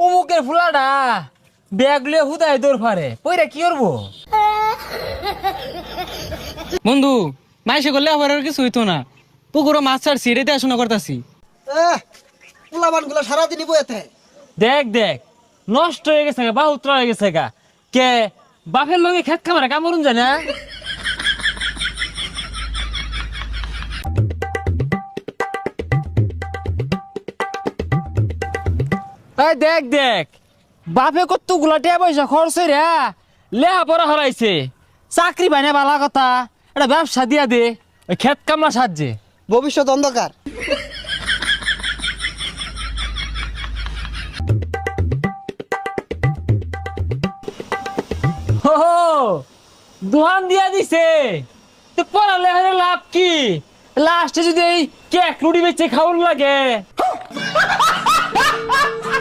অমুকের ফুলাটা ব্যাগ লিয়ে হুদায় দৌড় ফারে পইরা কি করবো? বন্ধু মাইসে করলে আবার আর কিছু হইতো না। পুকুরও মাছ ছাড়ছি, রেতে আসনা করতাছি। পোলাবান গুলো সারাদিনই বইতে। দেখ দেখ নষ্ট হয়ে গেছে গা, বাহুত্র হয়ে গেছে গা। কে বাপের লগে খেত খামারে কামড়ুন যায় না? এই দেখ দেখ বাপে কত গুলা পয়সা খরচ রে লেহা পড়া হরাইছে, চাকরি পাই না বালা কথা, এটা ব্যবসা দিয়া দে ওই খেত কামলা সাহায্যে। ভবিষ্যৎ অন্ধকার। হো হো, দোহান দিয়া দিছে তো পড়ালে লাভ কি? লাস্টে যদি এই কেক রুটি বেচে খাওয়ার লাগে